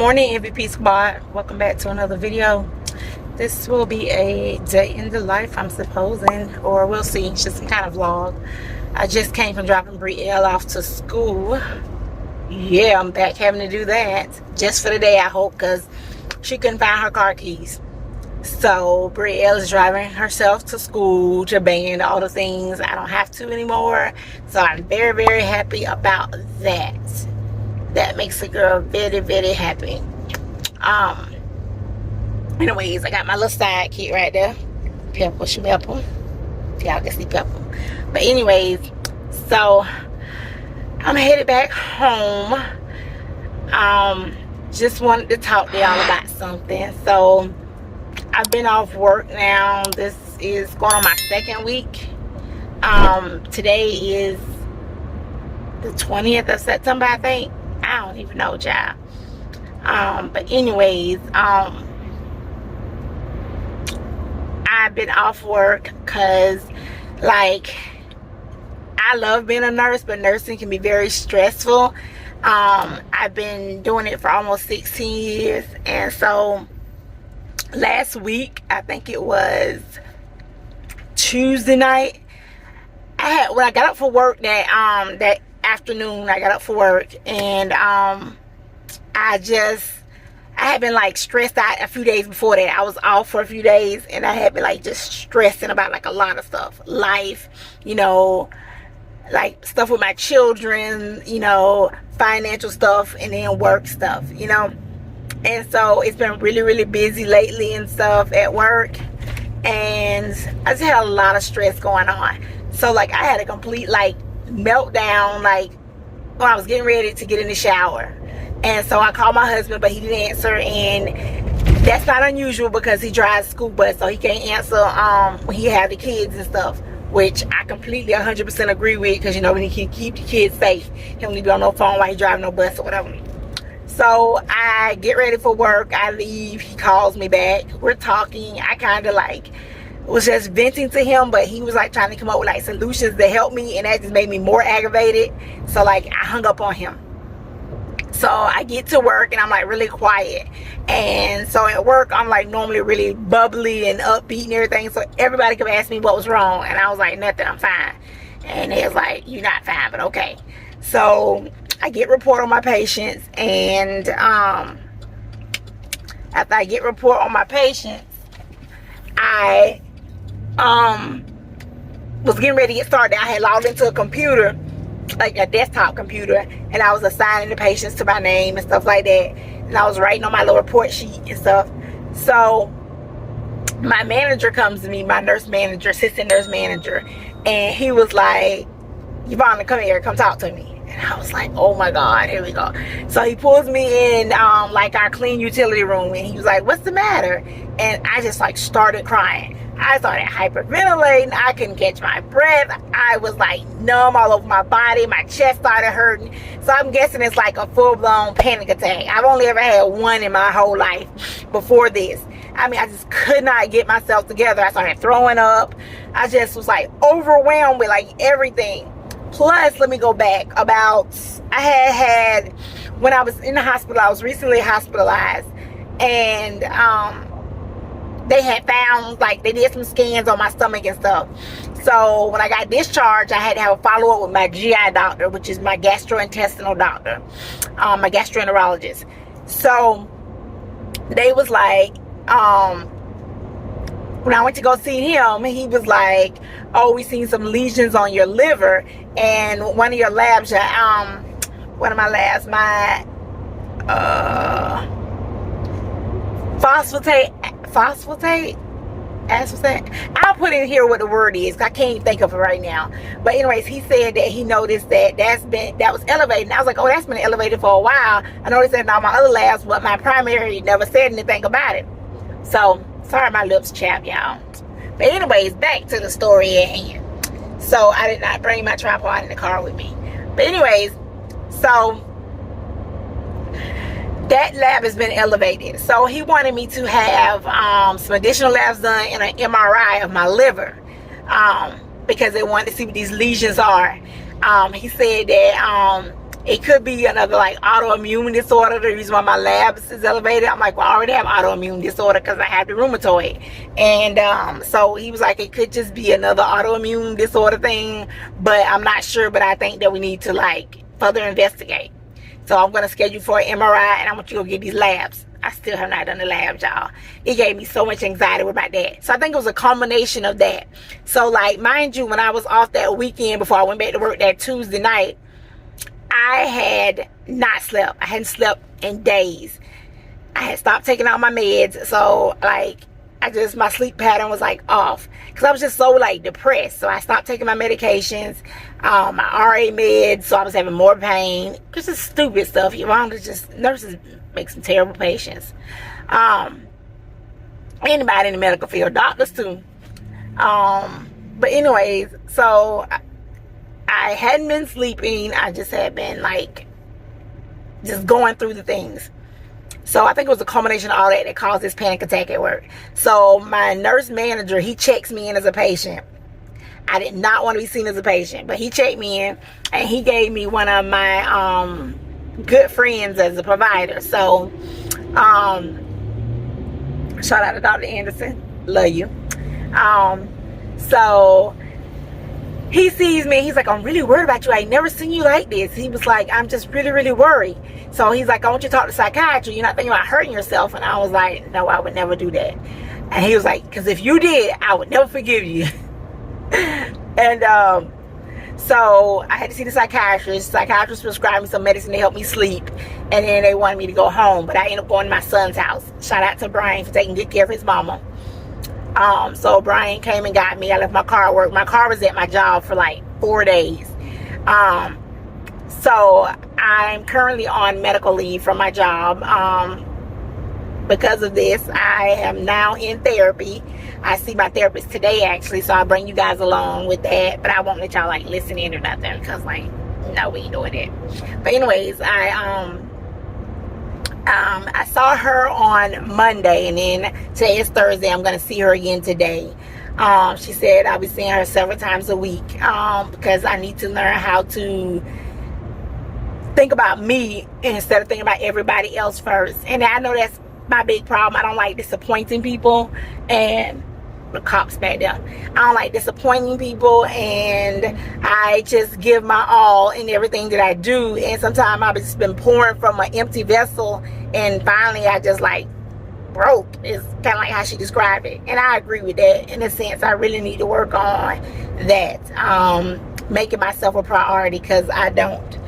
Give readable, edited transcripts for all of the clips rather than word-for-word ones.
morning, MVP squad. Welcome back to another video. This will be a day in the life, I'm supposing, or we'll see. It's just some kind of vlog. I just came from dropping Brielle off to school. Yeah, I'm back having to do that just for the day, I hope, because she couldn't find her car keys. So Brielle is driving herself to school, to band, all the things. I don't have to anymore, so I'm very, very happy about that. That makes a girl very, very happy. Anyways, I got my little sidekick right there, Pepper, Schmepper. Y'all can see Pepper. But anyways, so I'm headed back home. Just wanted to talk to y'all about something. So I've been off work now. This is going on my second week. Today is the 20th of September, I think. I don't even know, child. But anyways, I've been off work because, like, I love being a nurse, but nursing can be very stressful. I've been doing it for almost 16 years, and so last week, I think it was Tuesday night, when I got up for work that afternoon, I got up for work, and I had been like stressed out a few days before that. I was off for a few days, and I had been like just stressing about like a lot of stuff, life, you know, like stuff with my children, you know, financial stuff, and then work stuff, you know. And so it's been really, really busy lately and stuff at work, and I just had a lot of stress going on. So like I had a complete like meltdown, like when I was getting ready to get in the shower. And so I called my husband, but he didn't answer, and that's not unusual because he drives school bus, so he can't answer when he have the kids and stuff, which I completely 100% agree with, because you know, when he can keep the kids safe, he don't need to be on no phone while he driving no bus or whatever. So I get ready for work, I leave, he calls me back, we're talking. I kind of like was just venting to him, but he was like trying to come up with like solutions to help me, and that just made me more aggravated. So like I hung up on him. So I get to work, and I'm like really quiet, and so at work I'm like normally really bubbly and upbeat and everything, so everybody could ask me what was wrong, and I was like, nothing, I'm fine. And they was like, you're not fine, but okay. So I get report on my patients, and after I get report on my patients, I was getting ready to get started. I had logged into a computer, like a desktop computer, and I was assigning the patients to my name and stuff like that, and I was writing on my little report sheet and stuff. So my manager comes to me, my nurse manager, assistant nurse manager, and he was like, Yvonne, come here, come talk to me. And I was like, oh my God, here we go. So he pulls me in like our clean utility room, and he was like, what's the matter? And I just like started crying. I started hyperventilating. I couldn't catch my breath. I was like numb all over my body. My chest started hurting. So I'm guessing it's like a full-blown panic attack. I've only ever had one in my whole life before this. I mean, I just could not get myself together. I started throwing up. I just was like overwhelmed with like everything. Plus, let me go back about, I had when I was in the hospital, I was recently hospitalized, and they had found, like, they did some scans on my stomach and stuff. So when I got discharged, I had to have a follow-up with my GI doctor, which is my gastrointestinal doctor, my gastroenterologist. So they was like, when I went to go see him, he was like, oh, we seen some lesions on your liver, and one of your labs, one of my labs, my aspartate. I'll put in here what the word is, I can't even think of it right now. But anyways, he said that he noticed that that was elevated, and I was like, oh, that's been elevated for a while. I noticed that in all my other labs, but my primary never said anything about it. So sorry, my lips chapped, y'all. But anyways, back to the story at hand. So I did not bring my tripod in the car with me. But anyways, so that lab has been elevated. So he wanted me to have some additional labs done and an MRI of my liver, because they wanted to see what these lesions are. He said that It could be another like autoimmune disorder. The reason why my labs is elevated, I'm like, well, I already have autoimmune disorder because I have the rheumatoid. And so he was like, it could just be another autoimmune disorder thing, but I'm not sure. But I think that we need to like further investigate. So I'm going to schedule for an MRI, and I want you to go get these labs. I still have not done the labs, y'all. It gave me so much anxiety about that. So I think it was a combination of that. So like, mind you, when I was off that weekend before I went back to work that Tuesday night, I had not slept. I hadn't slept in days. I had stopped taking all my meds. So like, my sleep pattern was like off because I was just so like depressed. So I stopped taking my medications, my RA meds. So I was having more pain. It's just stupid stuff. You want to just, nurses make some terrible patients. Anybody in the medical field, doctors too. But anyways, so I hadn't been sleeping. I just had been like just going through the things. So I think it was a combination of all that caused this panic attack at work. So my nurse manager, he checks me in as a patient. I did not want to be seen as a patient, but he checked me in, and he gave me one of my good friends as a provider. So shout out to Dr. Anderson, love you. So he sees me, he's like, I'm really worried about you. I ain't never seen you like this. He was like, I'm just really, really worried. So he's like, I want you to talk to psychiatry. You're not thinking about hurting yourself. And I was like, no, I would never do that. And he was like, because if you did, I would never forgive you. And so I had to see the psychiatrist. The psychiatrist prescribed me some medicine to help me sleep. And then they wanted me to go home. But I ended up going to my son's house. Shout out to Brian for taking good care of his mama. So Brian came and got me. I left my car at work. My car was at my job for like 4 days. So I'm currently on medical leave from my job. Because of this, I am now in therapy. I see my therapist today, actually, so I'll bring you guys along with that. But I won't let y'all like listen in or nothing, because like, no, we ain't doing it. But anyways, I saw her on Monday, and then today is Thursday. I'm going to see her again today. She said I'll be seeing her several times a week because I need to learn how to think about me instead of thinking about everybody else first. And I know that's my big problem. I don't like disappointing people, and the cops back there. I don't like disappointing people, and I just give my all in everything that I do. And sometimes I've just been pouring from an empty vessel, and finally I just like broke. It's kind of like how she described it, and I agree with that. In a sense, I really need to work on that, making myself a priority, because I don't.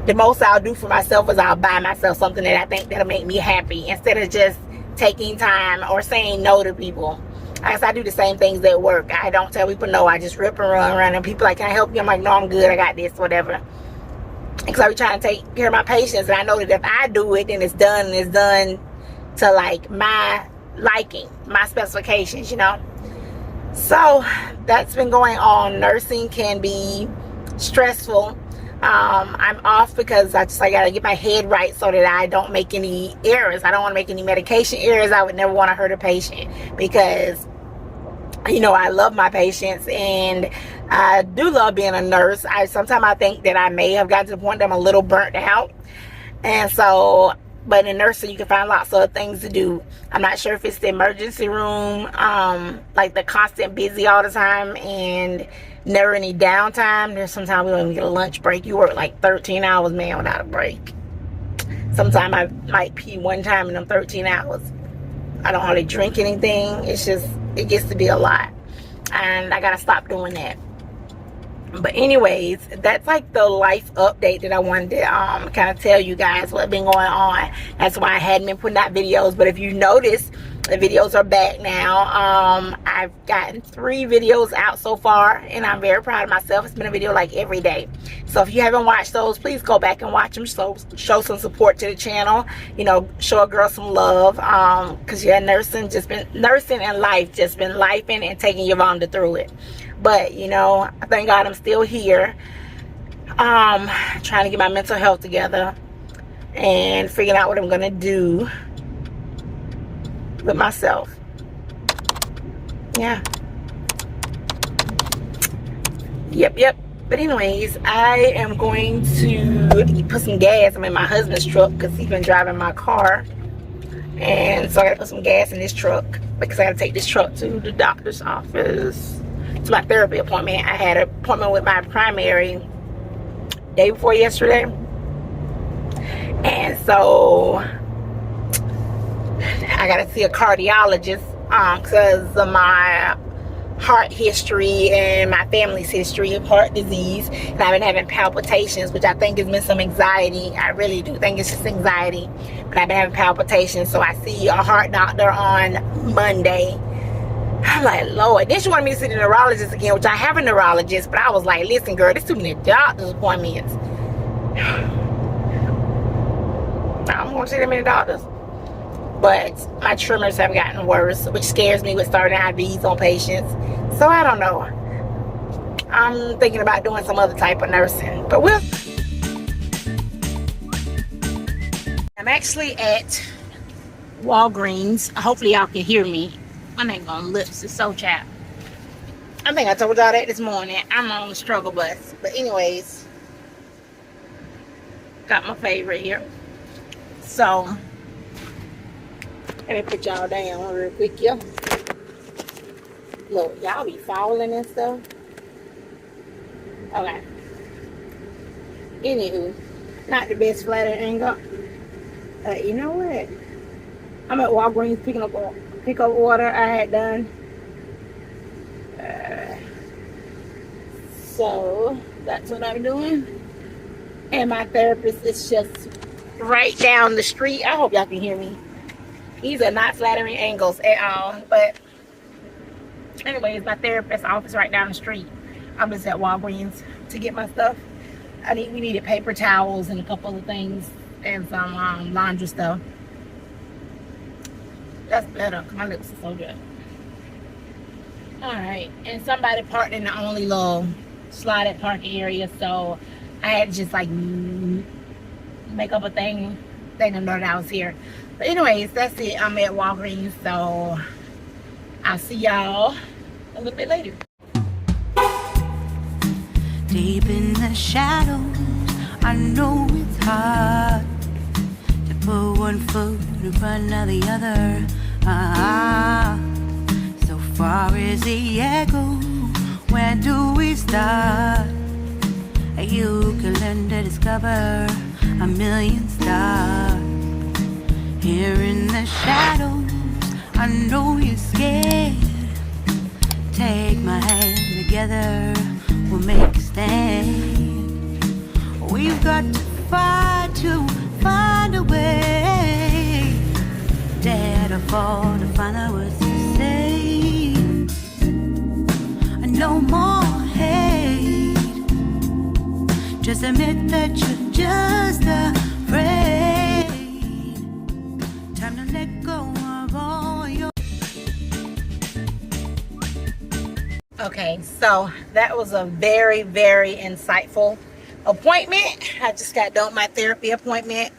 The most I'll do for myself is I'll buy myself something that I think that'll make me happy, instead of just taking time or saying no to people. I guess I do the same things at work. I don't tell people no. I just rip and run around, and people like, can I help you? I'm like, no, I'm good. I got this, whatever. Because I be trying to take care of my patients, and I know that if I do it, then it's done, and it's done to like my liking, my specifications, you know. So that's been going on. Nursing can be stressful. I'm off because I gotta get my head right so that I don't make any errors. I don't want to make any medication errors. I would never want to hurt a patient, because you know, I love my patients, and I do love being a nurse. Sometimes I think that I may have gotten to the point that I'm a little burnt out, and so, but in nursing you can find lots of things to do. I'm not sure if it's the emergency room, like the constant busy all the time and never any downtime. There's sometimes we don't even get a lunch break. You work like 13 hours, man, without a break. Sometimes I might pee one time in them 13 hours. I don't hardly drink anything. It's just, it gets to be a lot, and I gotta stop doing that. But anyways, that's like the life update that I wanted to kind of tell you guys what's been going on. That's why I hadn't been putting out videos. But if you notice, the videos are back now. I've gotten 3 videos out so far, and I'm very proud of myself. It's been a video like every day. So if you haven't watched those, please go back and watch them. So show some support to the channel. You know, show a girl some love. Because yeah, nursing and life just been lifing and taking Yolanda through it. But you know, thank God I'm still here. Trying to get my mental health together and figuring out what I'm gonna do with myself. Yeah. Yep. But anyways, I am going to put some gas. I'm in my husband's truck because he's been driving my car. And so I gotta put some gas in this truck because I gotta take this truck to the doctor's office. To my therapy appointment. I had an appointment with my primary day before yesterday. And so I gotta see a cardiologist because of my heart history and my family's history of heart disease, and I've been having palpitations, which I think has been some anxiety. I really do think it's just anxiety, but I've been having palpitations. So I see a heart doctor on Monday. I'm like, Lord. Then she wanted me to see the neurologist again, which I have a neurologist, but I was like, listen girl, there's too many doctor's appointments. I don't want to see that many doctors. But my tremors have gotten worse, which scares me with starting IVs on patients. So I don't know. I'm thinking about doing some other type of nursing. But I'm actually at Walgreens. Hopefully y'all can hear me. My ain't gonna lips. It's so chapped. I think I told y'all that this morning. I'm on the struggle bus. But anyways, got my favorite here. So let me put y'all down real quick, yo. Look, y'all be falling and stuff. Okay. Anywho, not the best flat angle. You know what? I'm at Walgreens picking up order I had done. So that's what I'm doing. And my therapist is just right down the street. I hope y'all can hear me. These are not flattering angles at all. But anyways, my therapist's office right down the street. I'm just at Walgreens to get my stuff. We needed paper towels and a couple of things and some laundry stuff. That's better because my lips are so good. Alright, and somebody parked in the only little slotted parking area, so I had to just like make up a thing. They didn't know that I was here. But anyways, that's it. I'm at Walgreens, so I'll see y'all a little bit later. Deep in the shadows, I know it's hard to put one foot in front of the other. So far as the echo, where do we start? You can learn to discover a million stars. Here in the shadows, I know you're scared. Take my hand together, we'll make a stand. We've got to fight to find a way. Dare to fall to find out what to say. No more hate. Just admit that you're just afraid. Time to let go of all your... Okay, so that was a very, very insightful appointment. I just got done with my therapy appointment.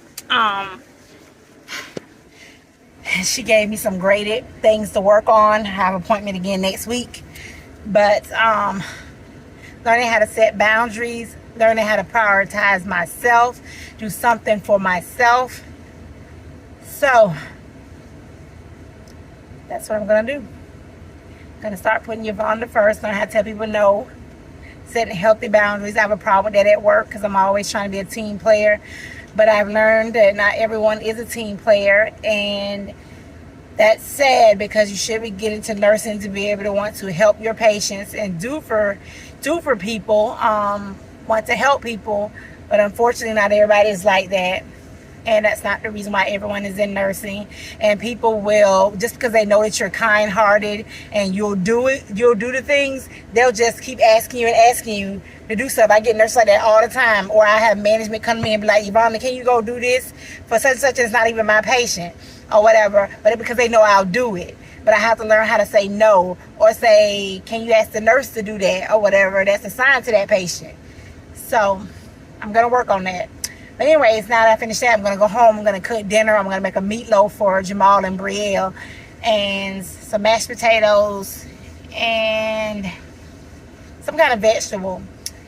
She gave me some graded things to work on. I have an appointment again next week. But learning how to set boundaries, learning how to prioritize myself, do something for myself. So that's what I'm going to do. I'm going to start putting Yvonne first, learn how to tell people no, setting healthy boundaries. I have a problem with that at work because I'm always trying to be a team player. But I've learned that not everyone is a team player, and that's sad because you should be getting to nursing to be able to want to help your patients and do for people, want to help people. But unfortunately, not everybody is like that. And that's not the reason why everyone is in nursing. And people will, just because they know that you're kind-hearted and you'll do the things, they'll just keep asking you to do stuff. I get nurses like that all the time. Or I have management come to me and be like, Yvonne, can you go do this for such and such, and it's not even my patient or whatever. But because they know I'll do it. But I have to learn how to say no, or say, can you ask the nurse to do that or whatever that's assigned to that patient. So I'm going to work on that. But anyways, now that I finish that, I'm going to go home. I'm going to cook dinner. I'm going to make a meatloaf for Jamal and Brielle, and some mashed potatoes and some kind of vegetable.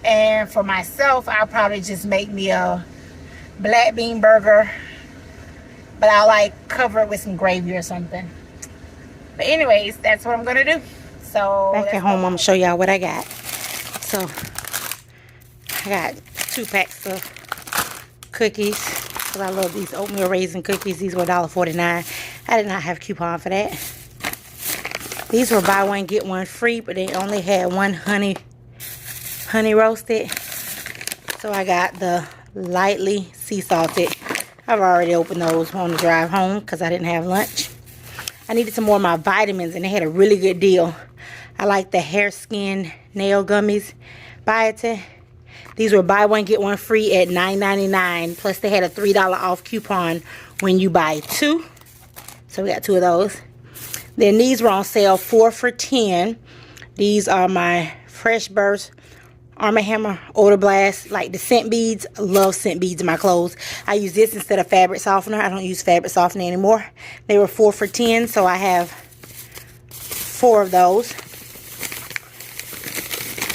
And for myself, I'll probably just make me a black bean burger, but I'll like cover it with some gravy or something. But anyways, that's what I'm gonna do. So back at home, I'm gonna show y'all what I got. So I got 2 packs of cookies, because I love these oatmeal raisin cookies. These were $1.49. I did not have a coupon for that. These were buy one get one free, but they only had one honey roasted. So I got the lightly sea salted. I've already opened those on the drive home because I didn't have lunch. I needed some more of my vitamins, and they had a really good deal. I like the hair, skin, nail gummies. Biotin. These were buy one get one free at $9.99. Plus they had a $3 off coupon when you buy 2. So we got 2 of those. Then these were on sale 4 for $10. These are my Fresh Burst Arm & Hammer Odor Blast, like the scent beads. I love scent beads in my clothes. I use this instead of fabric softener. I don't use fabric softener anymore. They were 4 for $10, so I have 4 of those.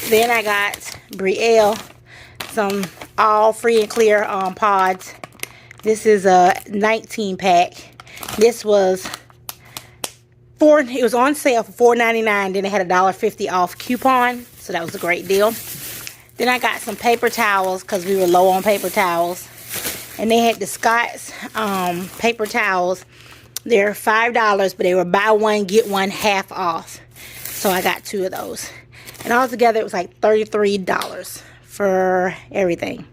Then I got Brielle, some all free and clear pods. This is a 19 pack. This was it was on sale for $4.99. Then it had a $1.50 off coupon, so that was a great deal. Then I got some paper towels because we were low on paper towels, and they had the Scott's paper towels. They're $5, but they were buy one get one half off, so I got 2 of those. And all together, it was like $33 for everything.